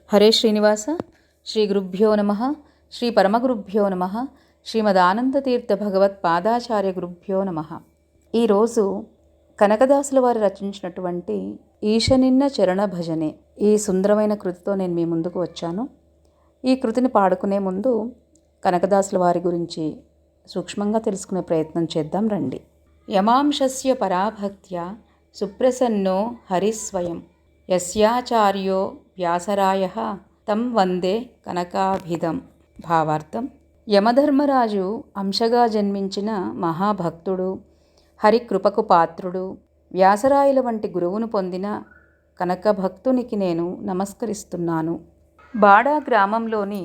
హరే శ్రీనివాస. శ్రీ గురుభ్యో నమ. శ్రీ పరమగురుభ్యో నమ. శ్రీమదానందతీర్థ భగవత్ పాదాచార్య గురుభ్యో నమ. ఈరోజు కనకదాసుల వారు రచించినటువంటి ఈశనిన్న చరణ భజనే, ఈ సుందరమైన కృతితో నేను మీ ముందుకు వచ్చాను. ఈ కృతిని పాడుకునే ముందు కనకదాసుల వారి గురించి సూక్ష్మంగా తెలుసుకునే ప్రయత్నం చేద్దాం రండి. యమాంశస్య పరాభక్త్యా సుప్రసన్నో హరిస్వయం యస్యాచార్యో వ్యాసరాయః తం వందే కనకాభిధం. భావార్థం: యమధర్మరాజు అంశగా జన్మించిన మహాభక్తుడు, హరికృపకు పాత్రుడు, వ్యాసరాయల వంటి గురువును పొందిన కనక భక్తునికి నేను నమస్కరిస్తున్నాను. బాడా గ్రామంలోని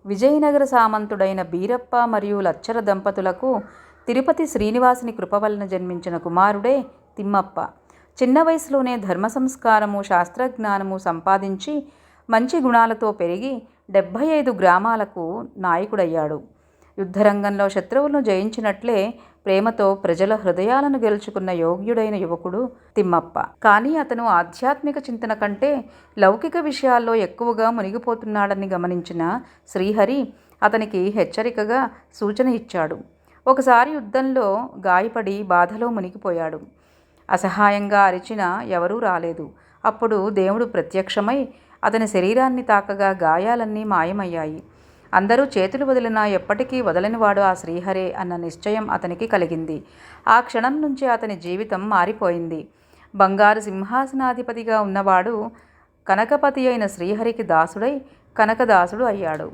విజయనగర సామంతుడైన బీరప్ప మరియు లచ్చర దంపతులకు తిరుపతి శ్రీనివాసుని కృప వలన జన్మించిన కుమారుడే తిమ్మప్ప. చిన్న వయసులోనే ధర్మ సంస్కారము, శాస్త్రజ్ఞానము సంపాదించి మంచి గుణాలతో పెరిగి 75 గ్రామాలకు నాయకుడయ్యాడు. యుద్ధరంగంలో శత్రువులను జయించినట్లే ప్రేమతో ప్రజల హృదయాలను గెలుచుకున్న యోగ్యుడైన యువకుడు తిమ్మప్ప. కానీ అతను ఆధ్యాత్మిక చింతన కంటే లౌకిక విషయాల్లో ఎక్కువగా మునిగిపోతున్నాడని గమనించిన శ్రీహరి అతనికి హెచ్చరికగా సూచన ఇచ్చాడు. ఒకసారి యుద్ధంలో గాయపడి బాధలో మునిగిపోయాడు. అసహాయంగా అరిచినా ఎవరూ రాలేదు. అప్పుడు దేవుడు ప్రత్యక్షమై అతని శరీరాన్ని తాకగా గాయాలన్నీ మాయమయ్యాయి. అందరూ చేతులు వదిలినా ఎప్పటికీ వదలనివాడు ఆ శ్రీహరే అన్న నిశ్చయం అతనికి కలిగింది. ఆ క్షణం నుంచి అతని జీవితం మారిపోయింది. బంగారు సింహాసనాధిపతిగా ఉన్నవాడు కనకపతి అయిన శ్రీహరికి దాసుడై కనకదాసుడు అయ్యాడు.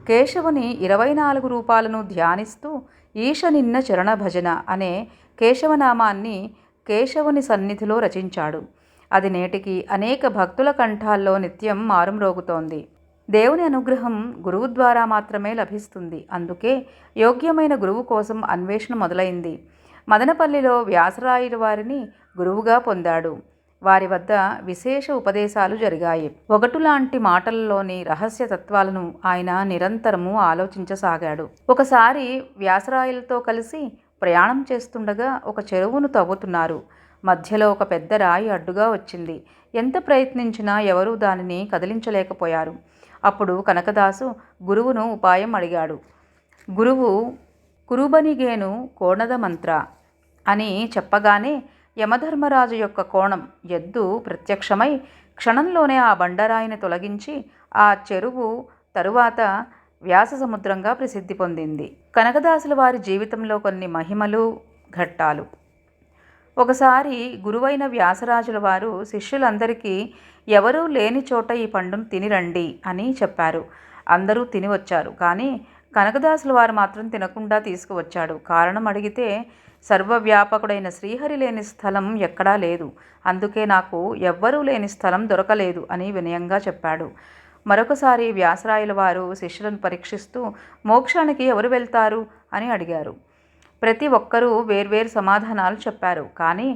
కేశవుని 24 రూపాలను ధ్యానిస్తూ ఈశ నిన్న చరణ భజన అనే కేశవనామాన్ని కేశవుని సన్నిధిలో రచించాడు. అది నేటికి అనేక భక్తుల కంఠాల్లో నిత్యం మారుమ్రోగుతోంది. దేవుని అనుగ్రహం గురువు ద్వారా మాత్రమే లభిస్తుంది. అందుకే యోగ్యమైన గురువు కోసం అన్వేషణ మొదలైంది. మదనపల్లిలో వ్యాసరాయుల వారిని గురువుగా పొందాడు. వారి వద్ద విశేష ఉపదేశాలు జరిగాయి. ఒగటులాంటి మాటలలోని రహస్య తత్వాలను ఆయన నిరంతరము ఆలోచించసాగాడు. ఒకసారి వ్యాసరాయలతో కలిసి ప్రయాణం చేస్తుండగా ఒక చెరువును తవ్వుతున్నారు. మధ్యలో ఒక పెద్ద రాయి అడ్డుగా వచ్చింది. ఎంత ప్రయత్నించినా ఎవరూ దానిని కదిలించలేకపోయారు. అప్పుడు కనకదాసు గురువును ఉపాయం అడిగాడు. గురువు కురుబనిగేను కోణద మంత్ర అని చెప్పగానే యమధర్మరాజు యొక్క కోణం ఎద్దు ప్రత్యక్షమై క్షణంలోనే ఆ బండరాయిని తొలగించి ఆ చెరువు తరువాత వ్యాస సముద్రంగా ప్రసిద్ధి పొందింది. కనకదాసుల వారి జీవితంలో కొన్ని మహిమలు, ఘట్టాలు. ఒకసారి గురువైన వ్యాసరాజుల వారు శిష్యులందరికీ ఎవరూ లేని చోట ఈ పండును తినిరండి అని చెప్పారు. అందరూ తిని వచ్చారు. కానీ కనకదాసుల వారు మాత్రం తినకుండా తీసుకువచ్చాడు. కారణం అడిగితే సర్వవ్యాపకుడైన శ్రీహరి లేని స్థలం ఎక్కడా లేదు, అందుకే నాకు ఎవ్వరూ లేని స్థలం దొరకలేదు అని వినయంగా చెప్పాడు. మరొకసారి వ్యాసరాయల వారు శిష్యులను పరీక్షిస్తూ మోక్షానికి ఎవరు వెళ్తారు అని అడిగారు. ప్రతి ఒక్కరూ వేర్వేరు సమాధానాలు చెప్పారు. కానీ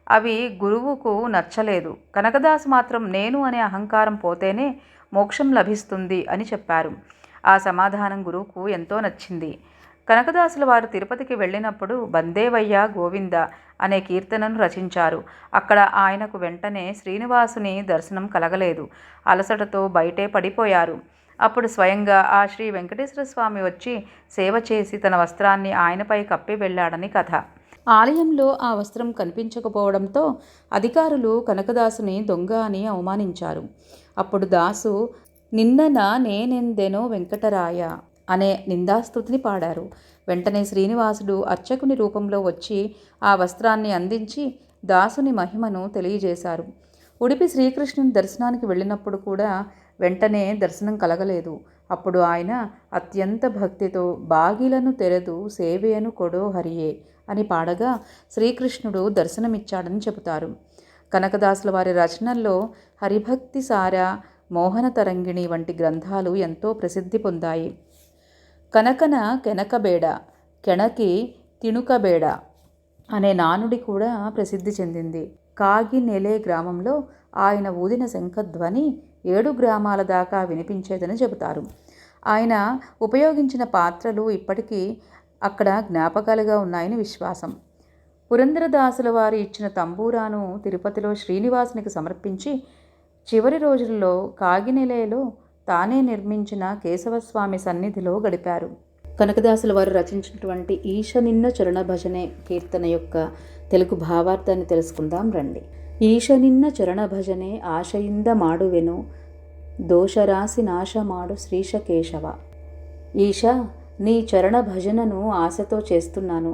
అవి గురువుకు నచ్చలేదు. కనకదాసు మాత్రం నేను అనే అహంకారం పోతేనే మోక్షం లభిస్తుంది అని చెప్పారు. ఆ సమాధానం గురువుకు ఎంతో నచ్చింది. కనకదాసుల వారు తిరుపతికి వెళ్ళినప్పుడు బందేవయ్య గోవింద అనే కీర్తనను రచించారు. అక్కడ ఆయనకు వెంటనే శ్రీనివాసుని దర్శనం కలగలేదు. అలసటతో బయటే పడిపోయారు. అప్పుడు స్వయంగా ఆ శ్రీ వెంకటేశ్వర స్వామి వచ్చి సేవ చేసి తన వస్త్రాన్ని ఆయనపై కప్పి వెళ్ళాడని కథ. ఆలయంలో ఆ వస్త్రం కనిపించకపోవడంతో అధికారులు కనకదాసుని దొంగ అని అవమానించారు. అప్పుడు దాసు నిన్నన నేనెందెనో వెంకటరాయ అనే నిందాస్తుతిని పాడారు. వెంటనే శ్రీనివాసుడు అర్చకుని రూపంలో వచ్చి ఆ వస్త్రాన్ని అందించి దాసుని మహిమను తెలియజేశారు. ఉడిపి శ్రీకృష్ణుని దర్శనానికి వెళ్ళినప్పుడు కూడా వెంటనే దర్శనం కలగలేదు. అప్పుడు ఆయన అత్యంత భక్తితో బాగిలను తెరదు సేవేను కొడో హరియే అని పాడగా శ్రీకృష్ణుడు దర్శనమిచ్చాడని చెబుతారు. కనకదాసుల వారి రచనల్లో హరిభక్తి సార, మోహన తరంగిణి వంటి గ్రంథాలు ఎంతో ప్రసిద్ధి పొందాయి. కనకన కెనకబేడ, కెణకి తిణుకబేడ అనే నానుడి కూడా ప్రసిద్ధి చెందింది. కాగినెలే గ్రామంలో ఆయన ఊదిన శంఖధ్వని 7 గ్రామాల దాకా వినిపించేదని చెబుతారు. ఆయన ఉపయోగించిన పాత్రలు ఇప్పటికీ అక్కడ జ్ఞాపకాలుగా ఉన్నాయని విశ్వాసం. పురంధరదాసుల వారు ఇచ్చిన తంబూరాను తిరుపతిలో శ్రీనివాసునికి సమర్పించి చివరి రోజుల్లో కాగినెలలో తానే నిర్మించిన కేశవస్వామి సన్నిధిలో గడిపారు. కనకదాసుల వారు రచించినటువంటి ఈశ నిన్న చరణ భజనే కీర్తన యొక్క తెలుగు భావార్థాన్ని తెలుసుకుందాం రండి. ఈశ నిన్న చరణ భజనే ఆశయింద మాడువెను దోషరాశి నాశమాడు శ్రీశ కేశవ. ఈశ, నీ చరణ భజనను ఆశతో చేస్తున్నాను.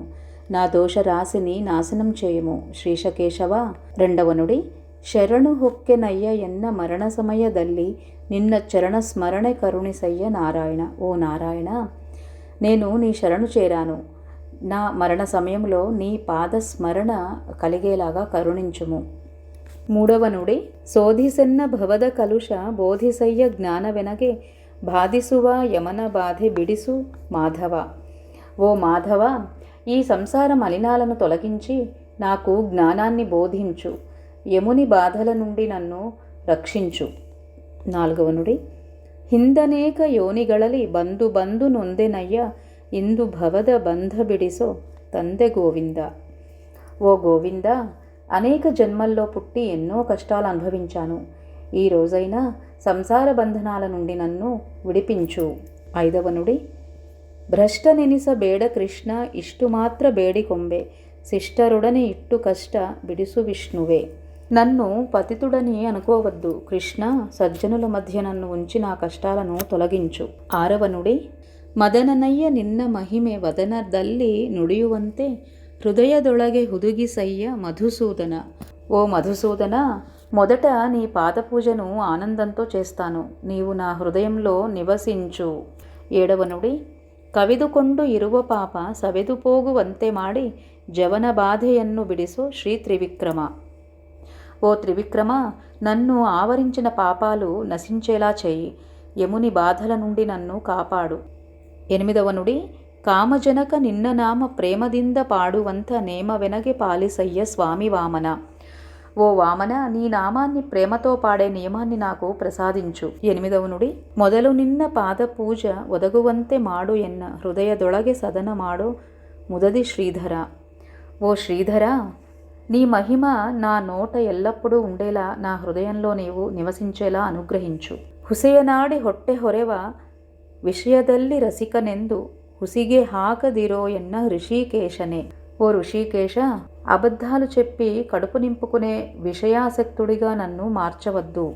నా దోషరాశిని నాశనం చేయుము శ్రీశకేశవ. రెండవ నుడి. ಶರಣು ಹೊಕ್ಕೆನಯ್ಯ ಎನ್ನ ಮರಣ ಸಮಯದಲ್ಲಿ ನಿನ್ನ ಚರಣ ಸ್ಮರಣೆ ಕರುಣಿಸಯ್ಯ ನಾರಾಯಣ. ఓ నారాయణ, నేను నీ శరణు చేరాను. నా మరణ సమయంలో నీ పాద స్మరణ కలిగేలాగా కరుణించుము. మూడవ నుడి. శోధిసెన్న భవద కలుష బోధిసయ్య జ్ఞానವೆನಗೆ బాధిಸುವ యమన బాధೆ బిడిసు మాధవ. ఓ మాధవ, ఈ సంసార మలినాలను తొలగించి నాకు జ్ఞానాన్ని బోధించు. యముని బాధల నుండి నన్ను రక్షించు. నాలుగవ నుడి. ಹಿಂದನೇಕ ಯೋನಿಗಳಲ್ಲಿ ಬಂದು ಬಂದು ನೊಂದೆನಯ್ಯ ಇಂದು ಭವದ ಬಂಧ ಬಿಡಿಸೋ ತಂದೆ ಗೋವಿಂದ. ఓ గోవింద, అనేక జన్మల్లో పుట్టి ఎన్నో కష్టాలు అనుభవించాను. ఈ రోజైనా సంసార బంధనాల నుండి నన్ను విడిపించు. ఐదవ నుడి. ಭ್ರಷ್ಟ ನೆನಿಸ ಬೇಡ ಕೃಷ್ಣ ಇಷ್ಟು ಮಾತ್ರ ಬೇಡಿಕೊಂಬೆ ಶಿಷ್ಟರೊಡನೆ ಇಟ್ಟು ಕಷ್ಟ ಬಿಡಿಸು ವಿಷ್ಣುವೇ. నన్ను పతితుడని అనుకోవద్దు కృష్ణ, సజ్జనుల మధ్య నన్ను ఉంచి నా కష్టాలను తొలగించు. ఆరవ నుడి. ಮದನನಯ್ಯ ನಿನ್ನ ಮಹಿಮೆ ವದನದಲ್ಲಿ ನುಡಿಯುವಂತೆ హృదయదొళగే ಹುದುಗಿಸಯ್ಯ మధుసూదన. ఓ మధుసూదన, మొదట నీ పాదపూజను ఆనందంతో చేస్తాను. నీవు నా హృదయంలో నివసించు. ఏడవ నుడి. ಕವಿದುಕೊಂಡು ಇರುವ ಪಾಪ ಸವೆದುಪೋಗುವಂತೆ ಮಾಡಿ ಜವನ ಬಾಧೆಯನ್ನು ಬಿಡಿಸು ಶ್ರೀ ತ್ರಿವಿಕ್ರಮ. ఓ త్రివిక్రమ, నన్ను ఆవరించిన పాపాలు నశించేలా చేయి. యముని బాధల నుండి నన్ను కాపాడు. ఎనిమిదవ నుడి. కామజనక నిన్న నామ ప్రేమದಿಂದ పాడుವಂತ ನೇಮವೆನಗೆ ಪಾಲಿಸಯ್ಯ స్వామి వామన. ఓ వామన, నీ నామాన్ని ప్రేమతో పాడే నియమాన్ని నాకు ప్రసాదించు. ఎనిమిదవ నుడి. మొదలు నిన్న పాద పూజ ఒదగుವಂತೆ ಮಾಡು ಎನ್ನ హృదయదొళగే సదన మాడు ముదది శ్రీధర. ఓ శ్రీధర, నీ మహిమ నా నోట ఎల్లప్పుడూ ఉండేలా నా హృదయంలో నీవు నివసించేలా అనుగ్రహించు. ಹುಸೆಯನಾಡಿ ಹೊಟ್ಟೆ ಹೊರೆವ ವಿಷಯದಲ್ಲಿ ರಸಿಕನೆಂದು ಹುಸಿಗೆ ಹಾಕದಿರೋ ಎನ್ನ ಋಷಿಕೇಶನೇ. ఓ ఋషికేశ, అబద్ధాలు చెప్పి కడుపు నింపుకునే విషయాసక్తుడిగా నన్ను మార్చవద్దు.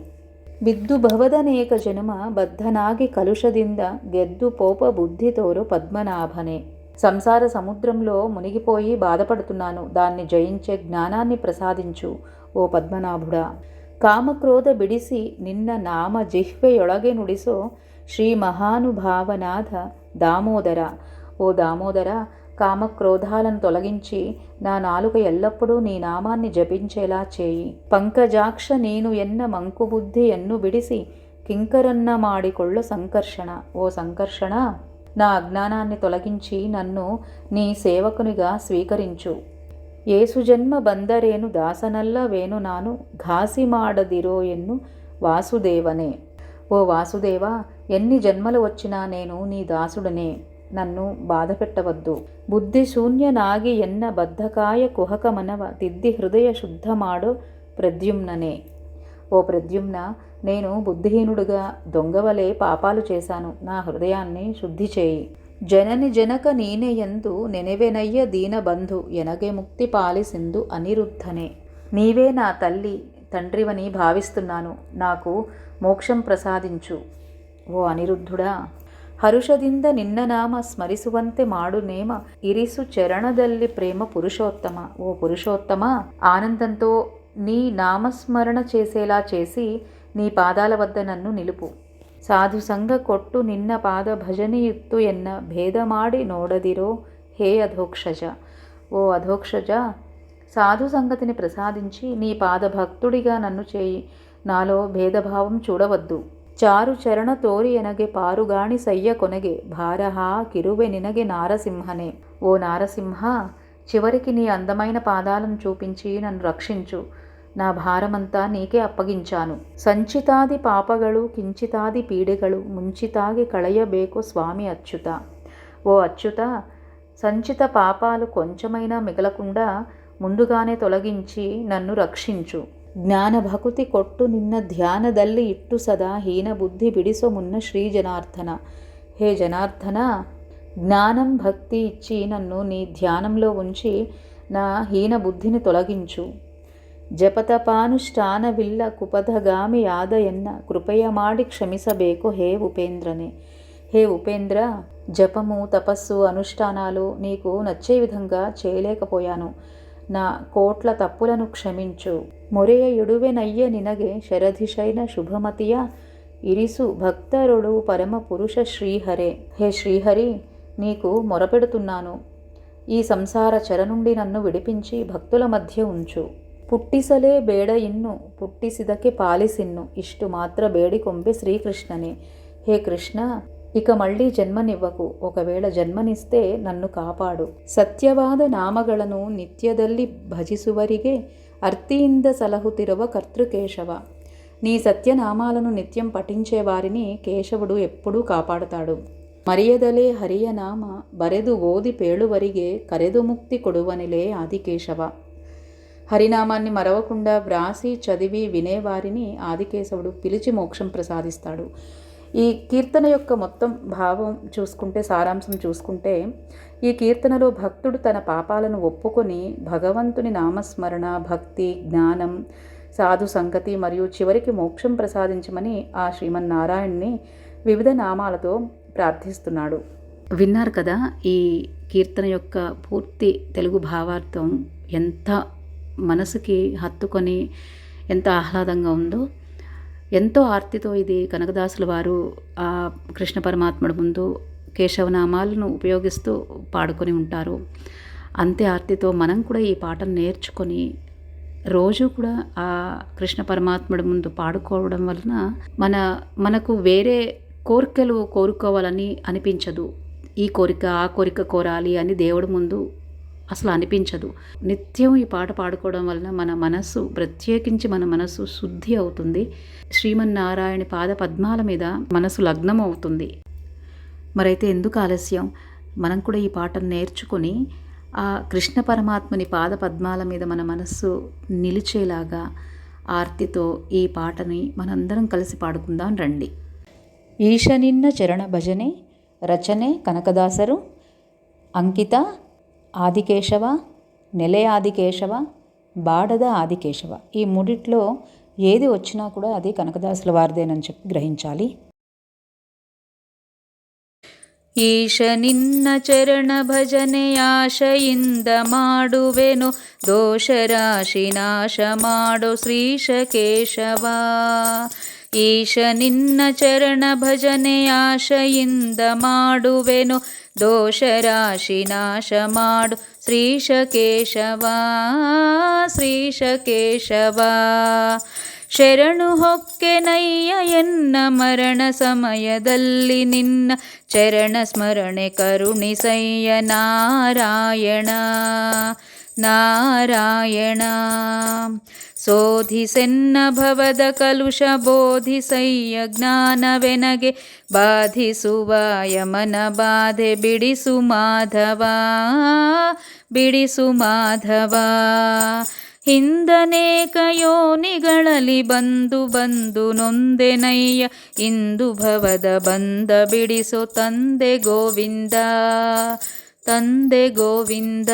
ಬಿದ್ದು ಭವದನೇಕ ಜನ್ಮ ಬದ್ಧನಾಗಿ ಕಲುಷದಿಂದ ಗೆದ್ದು ಪೋಪ బుద్ధి తోరు పద్మనాభనే. సంసార సముద్రంలో మునిగిపోయి బాధపడుతున్నాను. దాన్ని జయించే జ్ఞానాన్ని ప్రసాదించు ఓ పద్మనాభుడా. కామక్రోధ బిడిసి నిన్న నామ జిహ్ವೆಯೊಳಗೆ ನುಡಿಸೋ శ్రీ మహానుభావనాథ దామోదర. ఓ దామోదర, కామక్రోధాలను తొలగించి నా నాలుక ఎల్లప్పుడూ నీ నామాన్ని జపించేలా చేయి. పంకజాక్ష నేను ఎన్న మంకుబుద్ధి ఎన్ను బిడిసి కింకరన్న మాడికొళ్ళ సంకర్షణ. ఓ సంకర్షణ, నా అజ్ఞానాన్ని తొలగించి నన్ను నీ సేవకునిగా స్వీకరించు. ఏసు జన్మ బందరేను దాసనల్ల వేను నాను ఘాసి మాడదిరో ఎన్ను వాసుదేవనే. ఓ వాసుదేవ, ఎన్ని జన్మలు వచ్చినా నేను నీ దాసుడనే. నన్ను బాధ పెట్టవద్దు. బుద్ధి శూన్యనాగి ఎన్న బద్ధకాయ కుహక మనవ దిద్ది హృదయ శుద్ధ మాడో ప్రద్యుమ్ననే. ఓ ప్రద్యుమ్న, నేను బుద్ధిహీనుడుగా దొంగవలే పాపాలు చేశాను. నా హృదయాన్ని శుద్ధి చేయి. జనని జనక నీనెయందు నెనెవెనయ్య దీనబంధు ఎనగే ముక్తి పాలిసిందు అనిరుద్ధనే. నీవే నా తల్లి తండ్రివని భావిస్తున్నాను. నాకు మోక్షం ప్రసాదించు ఓ అనిరుద్ధుడా. ಹರುಷದಿಂದ ನಿನ್ನ ನಾಮ ಸ್ಮರಿಸುವಂತೆ ಮಾಡು ನೇಮ ಇರಿಸು ಚರಣದಲ್ಲಿ ಪ್ರೇಮ పురుషోత్తమ. ఓ పురుషోత్తమ, ఆనందంతో నీ నామస్మరణ చేసేలా చేసి నీ పాదాల వద్ద నన్ను నిలుపు. సాధు సంగ కొట్టు నిన్న పాద భజనియుత్తు ఎన్న భేదమాడి నోడదిరో హే అధోక్షజ. ఓ అధోక్షజ, సాధు సంగతిని ప్రసాదించి నీ పాద భక్తుడిగా నన్ను చేయి. నాలో భేదభావం చూడవద్దు. చారు చరణ తోరి ఎనగే పారుగాణి సయ్య కొనగే భారహా కిరువె నినగే నారసింహనే. ఓ నారసింహ, చివరికి నీ అందమైన పాదాలను చూపించి నన్ను రక్షించు. నా భారమంతా నీకే అప్పగించాను. సంచితాది పాపಗಳು కించితాది పీడెಗಳು ముంచితాగి కళయబేకు స్వామి అచ్యుత. ఓ అచ్యుత, సంచిత పాపాలు కొంచెమైనా మిగలకుండా ముందుగానే తొలగించి నన్ను రక్షించు. ಜ್ಞಾನಭಕುತಿ ಕೊಟ್ಟು ನಿನ್ನ ಧ್ಯಾನದಲ್ಲಿ ಇಟ್ಟು ಸದಾ ಹೀನ ಬುದ್ಧಿ ಬಿಡಿಸೋ ಮುನ್ನ ಶ್ರೀ ಜನಾರ್ದನ. హే జనార్దన, జ్ఞానం భక్తి ఇచ్చి నన్ను నీ ధ్యానంలో ఉంచి నా హీన బుద్ధిని తొలగించు. ಜಪತಪಾನುಷ್ಠಾನವಿಲ್ಲ ಕುಪಥಗಾಮಿ ಆದಯನ್ನ ಕೃಪೆಯ ಮಾಡಿ ಕ್ಷಮಿಸಬೇಕು ಹೇ ఉపేంద్రనే. హే ఉపేంద్ర, జపము తపస్సు అనుష్ఠానాలు నీకు నచ్చే విధంగా చేయలేకపోయాను. నా కోట్ల తప్పులను క్షమించు. మొರೆಯ ಇಡುವೆನಯ್ಯ ನಿನಗೆ ಶರಧಿಶೈನ ಶುಭಮತಿಯ ఇరిసు భక్తరుడు పరమ పురుష శ్రీహరే. హే శ్రీహరి, నీకు మొరపెడుతున్నాను. ఈ సంసార చెర నుండి నన్ను విడిపించి భక్తుల మధ్య ఉంచు. పుట్టిసలే ಬೇಡ ಇನ್ನು పుట్టిసిదకే పాలిసిన్ను ఇష్టు మాత్ర ಬೇಡಿಕೊಂಬೆ శ్రీకృష్ణనే. హే కృష్ణ, ఇక మళ్ళీ జన్మనివ్వకు. ఒకవేళ జన్మనిస్తే నన్ను కాపాడు. సత్యವಾದ ನಾಮಗಳನ್ನು ನಿತ್ಯದಲ್ಲಿ ಭಜಿಸುವರಿಗೆ అర్తిಯಿಂದ సలಹುತಿರುವ కర్తృకేశవ. నీ సత్యనామాలను నిత్యం పఠించే వారిని కేశవుడు ఎప్పుడూ కాపాడుతాడు. మరియదలే హరియ నామ బరెదు ఓది పేಳುವರಿಗೆ కరెదు ముక్తి కొడువనిలే ఆదికేశవ. హరినామాన్ని మరవకుండా వ్రాసి చదివి వినేవారిని ఆదికేశవుడు పిలిచి మోక్షం ప్రసాదిస్తాడు. ఈ కీర్తన యొక్క మొత్తం భావం చూసుకుంటే, సారాంశం చూసుకుంటే, ఈ కీర్తనలో భక్తుడు తన పాపాలను ఒప్పుకొని భగవంతుని నామస్మరణ, భక్తి, జ్ఞానం, సాధు సంగతి మరియు చివరికి మోక్షం ప్రసాదించమని ఆ శ్రీమన్నారాయణ్ణి వివిధ నామాలతో ప్రార్థిస్తున్నాడు. విన్నారు కదా ఈ కీర్తన యొక్క పూర్తి తెలుగు భావార్థం. ఎంత మనసుకి హత్తుకొని ఎంత ఆహ్లాదంగా ఉందో. ఎంతో ఆర్తితో ఇది కనకదాసుల వారు ఆ కృష్ణ పరమాత్ముడి ముందు కేశవనామాలను ఉపయోగిస్తూ పాడుకొని ఉంటారు. అంతే ఆర్తితో మనం కూడా ఈ పాటను నేర్చుకొని రోజు కూడా ఆ కృష్ణ పరమాత్ముడి ముందు పాడుకోవడం వలన మనకు వేరే కోరికలు కోరుకోవాలని అనిపించదు. ఈ కోరిక ఆ కోరిక కోరాలి అని దేవుడి ముందు అసలు అనిపించదు. నిత్యం ఈ పాట పాడుకోవడం వలన మన మనస్సు, ప్రత్యేకించి మన మనస్సు శుద్ధి అవుతుంది. శ్రీమన్నారాయణ పాద పద్మాల మీద మనసు లగ్నం అవుతుంది. మరైతే ఎందుకు ఆలస్యం? మనం కూడా ఈ పాటను నేర్చుకొని ఆ కృష్ణ పరమాత్మని పాద పద్మాల మీద మన మనస్సు నిలిచేలాగా ఆర్తితో ఈ పాటని మనందరం కలిసి పాడుకుందాం రండి. ఈశ నిన్న చరణ భజనే రచನೆ కనకదాసరు, అంకిత ఆదికేశవ, నెలే ఆదికేశవ, బాడద ఆదికేశవ. ఈ మూడిట్లో ఏది వచ్చినా కూడా అది కనకదాసుల వారిదేనని చెప్పి గ్రహించాలి. ಈಶ ನಿನ್ನ ಚರಣ ಭಜನೆ ಆಶೆಯಿಂದ ಮಾಡುವೆನು, ದೋಷ ರಾಶಿ ನಾಶ ಮಾಡೋ ಶ್ರೀಶ ಕೇಶವ. ಈಶ ನಿನ್ನ ಚರಣ ಭಜನೆ ಆಶೆಯಿಂದ ಮಾಡುವೆನು, ದೋಷ ರಾಶಿ ನಾಶ ಮಾಡು ಶ್ರೀಶ ಕೇಶವ. ಶ್ರೀಶ ಕೇಶವ ಶರಣು ಹೊಕ್ಕೆನಯ್ಯ ಎನ್ನ ಮರಣ ಸಮಯದಲ್ಲಿ ನಿನ್ನ ಚರಣ ಸ್ಮರಣೆ ಕರುಣಿಸಯ್ಯ ನಾರಾಯಣ. ನಾರಾಯಣ ಶೋಧಿಸೆನ್ನ ಭವದ ಕಲುಷ ಬೋಧಿಸಯ್ಯ ಜ್ಞಾನವೆನಗೆ ಬಾಧಿಸುವ ಯಮನ ಬಾಧೆ ಬಿಡಿಸು ಮಾಧವ. ಬಿಡಿಸು ಮಾಧವ ಹಿಂದನೇಕ ಯೋನಿಗಳಲ್ಲಿ ಬಂದು ಬಂದು ನೊಂದೆನಯ್ಯ ಇಂದು ಭವದ ಬಂದ ಬಿಡಿಸೋ ತಂದೆ ಗೋವಿಂದ. ತಂದೆ ಗೋವಿಂದ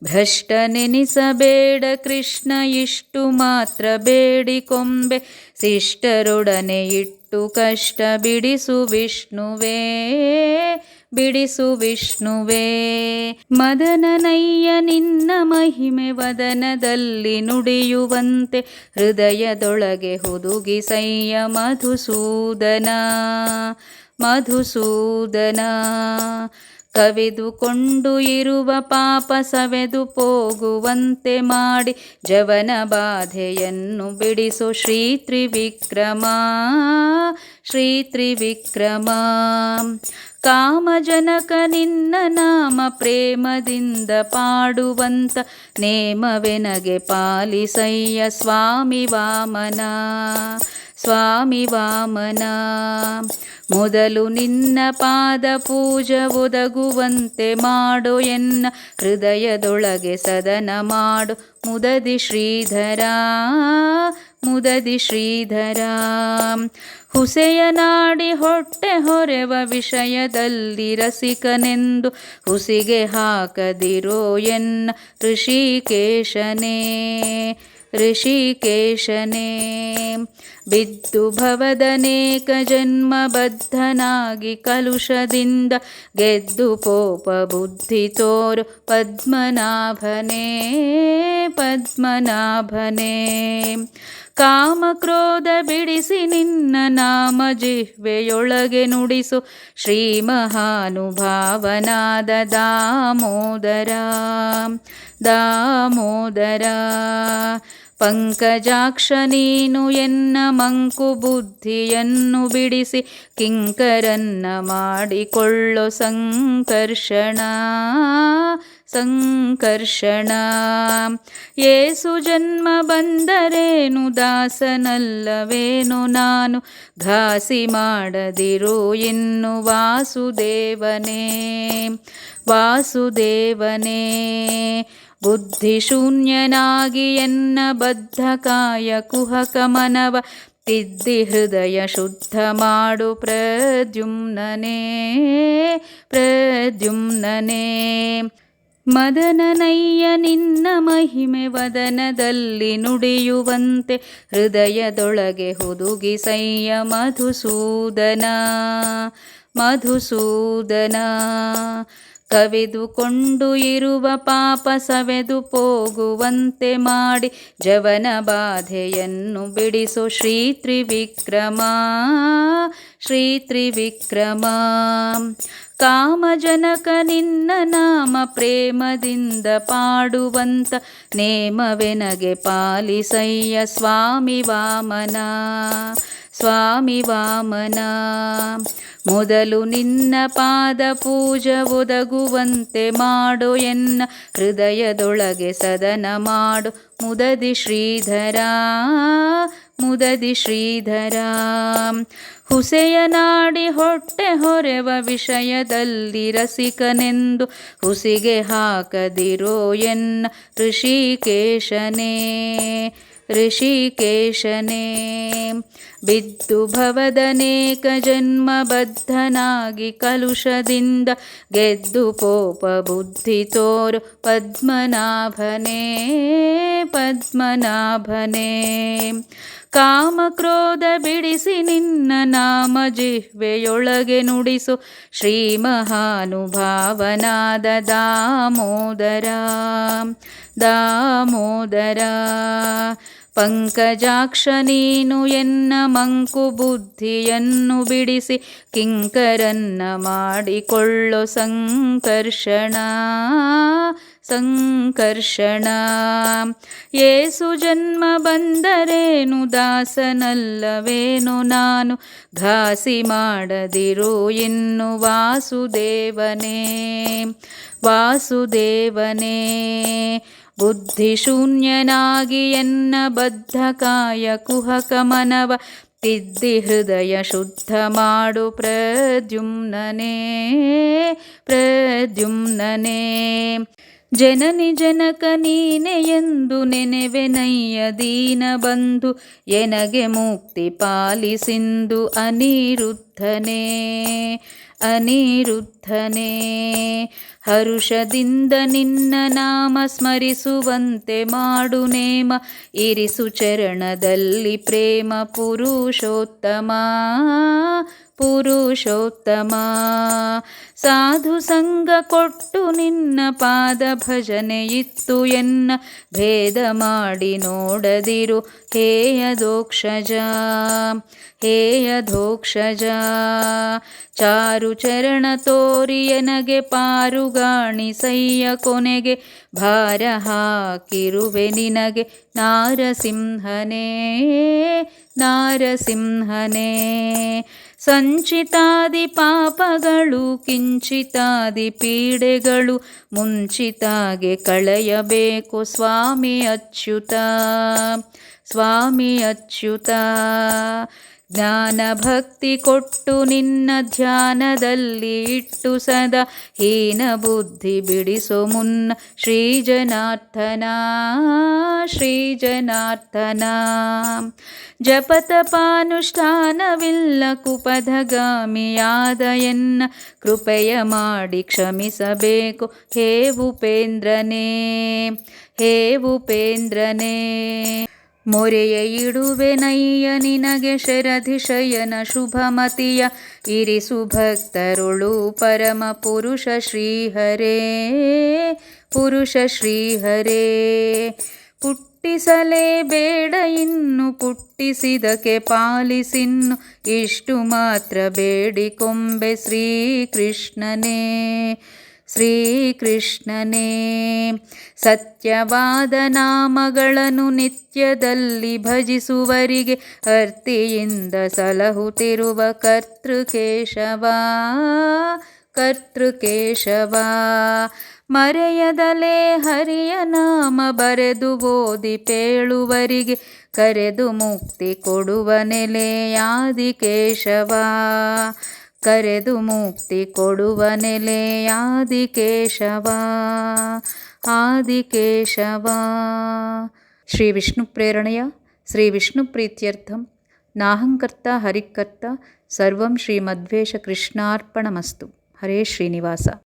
ಭ್ರಷ್ಟ ನೆನಿಸಬೇಡ ಕೃಷ್ಣ ಇಷ್ಟು ಮಾತ್ರ ಬೇಡಿಕೊಂಬೆ, ಶಿಷ್ಟರೊಡನೆ ಇಟ್ಟು ಕಷ್ಟ ಬಿಡಿಸು ವಿಷ್ಣುವೇ. ಬಿಡಿಸು ವಿಷ್ಣುವೇ ಮದನನಯ್ಯ ನಿನ್ನ ಮಹಿಮೆ ವದನದಲ್ಲಿ ನುಡಿಯುವಂತೆ ಹೃದಯದೊಳಗೆ ಹುದುಗಿಸಯ್ಯ ಮಧುಸೂದನ. ಮಧುಸೂದನ ಕವಿದುಕೊಂಡು ಇರುವ ಪಾಪ ಸವೆದು ಹೋಗುವಂತೆ ಮಾಡಿ ಜವನ ಬಾಧೆಯನ್ನು ಬಿಡಿಸೋ ಶ್ರೀ ತ್ರಿವಿಕ್ರಮ. ಶ್ರೀ ತ್ರಿವಿಕ್ರಮ. ಕಾಮಜನಕ ನಿನ್ನ ನಾಮ ಪ್ರೇಮದಿಂದ ಪಾಡುವಂತ ನೇಮವೆನಗೆ ಪಾಲಿಸಯ್ಯ ಸ್ವಾಮಿ ವಾಮನ. ಸ್ವಾಮಿ ವಾಮನ ಮೊದಲು ನಿನ್ನ ಪಾದ ಪೂಜ ಒದಗುವಂತೆ ಮಾಡೋ ಎನ್ನ ಹೃದಯದೊಳಗೆ ಸದನ ಮಾಡು ಮುದದಿ ಶ್ರೀಧರ. ಮುದದಿ ಶ್ರೀಧರ ಹುಸೆಯ ನಾಡಿ ಹೊಟ್ಟೆ ಹೊರೆವ ವಿಷಯದಲ್ಲಿ ರಸಿಕನೆಂದು ಹುಸಿಗೆ ಹಾಕದಿರೋ ಎನ್ನ ಋಷಿಕೇಶನೇ. ಋಷಿಕೇಶನೇ ಬಿದ್ದು ಭವದನೇಕ ಜನ್ಮಬದ್ಧನಾಗಿ ಕಲುಷದಿಂದ ಗೆದ್ದು ಪೋಪ ಬುದ್ಧಿ ತೋರು ಪದ್ಮನಾಭನೇ. ಪದ್ಮನಾಭನೇ ಕಾಮಕ್ರೋಧ ಬಿಡಿಸಿ ನಿನ್ನ ನಾಮ ಜಿಹ್ವೆಯೊಳಗೆ ನುಡಿಸು ಶ್ರೀ ಮಹಾನುಭಾವನಾದ ದಾಮೋದರ. ದಾಮೋದರ ಪಂಕಜಾಕ್ಷ ನೀನು ಎನ್ನ ಮಂಕು ಬುದ್ಧಿಯನ್ನು ಬಿಡಿಸಿ ಕಿಂಕರನ್ನ ಮಾಡಿಕೊಳ್ಳೋ ಸಂಕರ್ಷಣ. ಸಂಕರ್ಷಣ ಏಸು ಜನ್ಮ ಬಂದರೇನು ದಾಸನಲ್ಲವೇನು ನಾನು ಘಾಸಿ ಮಾಡದಿರು ಇನ್ನು ವಾಸುದೇವನೇ. ವಾಸುದೇವನೇ ಬುದ್ಧಿಶೂನ್ಯನಾಗಿ ಎನ್ನ ಬದ್ಧಕಾಯ ಕುಹಕ ಮನವ ತಿದ್ದಿ ಹೃದಯ ಶುದ್ಧ ಮಾಡು ಪ್ರದ್ಯುಮ್ನನೇ. ಪ್ರದ್ಯುಮ್ನನೇ ಮದನನಯ್ಯ ನಿನ್ನ ಮಹಿಮೆ ವದನದಲ್ಲಿ ನುಡಿಯುವಂತೆ ಹೃದಯದೊಳಗೆ ಹುದುಗಿಸಯ್ಯ ಮಧುಸೂದನ. ಮಧುಸೂದನ ಕವಿದುಕೊಂಡು ಇರುವ ಪಾಪ ಸವೆದು ಹೋಗುವಂತೆ ಮಾಡಿ ಜವನ ಬಾಧೆಯನ್ನು ಬಿಡಿಸು ಶ್ರೀ ತ್ರಿವಿಕ್ರಮ. ಶ್ರೀ ತ್ರಿವಿಕ್ರಮ ಕಾಮಜನಕ ನಿನ್ನ ನಾಮ ಪ್ರೇಮದಿಂದ ಪಾಡುವಂತ ನೇಮವೆನಗೆ ಪಾಲಿಸಯ್ಯ ಸ್ವಾಮಿ ವಾಮನ. ಸ್ವಾಮಿ ವಾಮನ ಮೊದಲು ನಿನ್ನ ಪಾದ ಪೂಜ ಒದಗುವಂತೆ ಮಾಡೋ ಎನ್ನ ಹೃದಯದೊಳಗೆ ಸದನ ಮಾಡು ಮುದದಿ ಶ್ರೀಧರ. ಮುದದಿ ಶ್ರೀಧರ ಹುಸೆಯ ನಾಡಿ ಹೊಟ್ಟೆ ಹೊರೆವ ವಿಷಯದಲ್ಲಿ ರಸಿಕನೆಂದು ಹುಸಿಗೆ ಹಾಕದಿರೋ ಎನ್ನ ಋಷಿಕೇಶನೇ. ಋಷಿಕೇಶನೇ ಬಿದ್ದು ಭವದನೇಕ ಜನ್ಮಬದ್ಧನಾಗಿ ಕಲುಷದಿಂದ ಗೆದ್ದು ಪೋಪ ಬುದ್ಧಿ ತೋರು ಪದ್ಮನಾಭನೇ. ಪದ್ಮನಾಭನೇ ಕಾಮಕ್ರೋಧ ಬಿಡಿಸಿ ನಿನ್ನ ನಾಮ ಜಿಹ್ವೆಯೊಳಗೆ ನುಡಿಸು ಶ್ರೀ ಮಹಾನುಭಾವನಾದ ದಾಮೋದರ. ದಾಮೋದರ ಪಂಕಜಾಕ್ಷ ನೀನು ಎನ್ನ ಮಂಕು ಬುದ್ಧಿಯನ್ನು ಬಿಡಿಸಿ ಕಿಂಕರನ್ನ ಮಾಡಿಕೊಳ್ಳೋ ಸಂಕರ್ಷಣ. ಸಂಕರ್ಷಣ ಏಸು ಜನ್ಮ ಬಂದರೇನು ದಾಸನಲ್ಲವೇನು ನಾನು ಘಾಸಿ ಮಾಡದಿರು ಇನ್ನು ವಾಸುದೇವನೇ. ವಾಸುದೇವನೇ ಬುದ್ಧಿಶೂನ್ಯನಾಗಿ ಎನ್ನ ಬದ್ಧಕಾಯ ಕುಹಕ ಮನವ ತಿದ್ದಿ ಹೃದಯ ಶುದ್ಧ ಮಾಡು ಪ್ರದ್ಯುಮ್ನನೇ. ಪ್ರದ್ಯುಮ್ನನೇ ಜನನಿ ಜನಕ ನೀನೆ ಎಂದು ನೆನೆವೆನಯ್ಯ ದೀನ ಬಂಧು ಎನಗೆ ಮುಕ್ತಿ ಪಾಲಿಸಿಂದು ಅನಿರುದ್ಧನೇ. ಅನಿರುದ್ಧನೇ ಹರುಷದಿಂದ ನಿನ್ನ ನಾಮ ಸ್ಮರಿಸುವಂತೆ ಮಾಡು ನೇಮ ಇರಿಸು ಚರಣದಲ್ಲಿ ಪ್ರೇಮ ಪುರುಷೋತ್ತಮ. ಪುರುಷೋತ್ತಮ ಸಾಧು ಸಂಗ ಕೊಟ್ಟು ನಿನ್ನ ಪಾದ ಭಜನೆ ಇತ್ತು ಎನ್ನ ಭೇದ ಮಾಡಿ ನೋಡದಿರು ಹೇಯದೋಕ್ಷಜ. ಹೇಯದೋಕ್ಷಜ ಚಾರು ಚರಣ ತೋರಿ ಎನಗೆ ಪಾರುಗಾಣಿಸಯ್ಯ ಕೊನೆಗೆ ಭಾರ ಹಾಕಿರುವೆ ನಿನಗೆ ನಾರಸಿಂಹನೇ ನಾರಸಿಂಹನೇ. ಸಂಚಿತಾದಿ ಪಾಪಗಳು ಕಿಂಚಿತಾದಿ ಪೀಡೆಗಳು ಮುಂಚಿತಾಗೆ ಕಳೆಯಬೇಕು ಸ್ವಾಮಿ ಅಚ್ಯುತ ಸ್ವಾಮಿ ಅಚ್ಯುತ. ಜ್ಞಾನ ಭಕ್ತಿ ಕೊಟ್ಟು ನಿನ್ನ ಧ್ಯಾನದಲ್ಲಿ ಇಟ್ಟು ಸದಾ ಹೀನ ಬುದ್ಧಿ ಬಿಡಿಸೋ ಮುನ್ನ ಶ್ರೀ ಜನಾರ್ದನ ಶ್ರೀ ಜನಾರ್ದನ. ಜಪತಪಾನುಷ್ಠಾನವಿಲ್ಲ ಕುಪಥಗಾಮಿಯಾದ ಎನ್ನ ಕೃಪೆಯ ಮಾಡಿ ಕ್ಷಮಿಸಬೇಕು ಹೇ ಉಪೇಂದ್ರನೇ ಹೇ ಉಪೇಂದ್ರನೇ. ಮೊರೆಯ ಇಡುವೆನಯ್ಯ ನಿನಗೆ ಶರಧಿಶಯನ ಶುಭಮತಿಯ ಇರಿಸು ಭಕ್ತರುಳು ಪರಮ ಪುರುಷ ಶ್ರೀಹರೇ ಪುರುಷ ಶ್ರೀಹರೇ. ಪುಟ್ಟಿಸಲೇ ಬೇಡ ಇನ್ನು ಪುಟ್ಟಿಸಿದಕ್ಕೆ ಪಾಲಿಸಿನ್ನು ಇಷ್ಟು ಮಾತ್ರ ಬೇಡಿಕೊಂಬೆ ಶ್ರೀಕೃಷ್ಣನೇ ಶ್ರೀಕೃಷ್ಣನೇ. ಸತ್ಯವಾದ ನಾಮಗಳನ್ನು ನಿತ್ಯದಲ್ಲಿ ಭಜಿಸುವರಿಗೆ ಅರ್ತಿಯಿಂದ ಸಲಹುತ್ತಿರುವ ಕರ್ತೃಕೇಶವ ಕರ್ತೃಕೇಶವ. ಮರೆಯದಲೇ ಹರಿಯ ನಾಮ ಬರೆದು ಓದಿ ಪೇಳುವರಿಗೆ ಕರೆದು ಮುಕ್ತಿ ಕೊಡುವ ನೆಲೆಯಾದಿಕೇಶವ ಕರೆದು ಮುಕ್ತಿ ಕೊಡುವ ನೆಲೆಯಾದಿಕೇಶವ ಆದಿಕೇಶವ. ಶ್ರೀ ವಿಷ್ಣು ಪ್ರೇರಣೆಯ ಶ್ರೀ ವಿಷ್ಣು ಪ್ರೀತ್ಯರ್ಥಂ ನಾಹಂಕರ್ತ ಹರಿಕರ್ತ ಸರ್ವಂ ಶ್ರೀ ಮಧ್ವೇಶ ಕೃಷ್ಣಾರ್ಪಣಮಸ್ತು. ಹರೇ ಶ್ರೀನಿವಾಸ.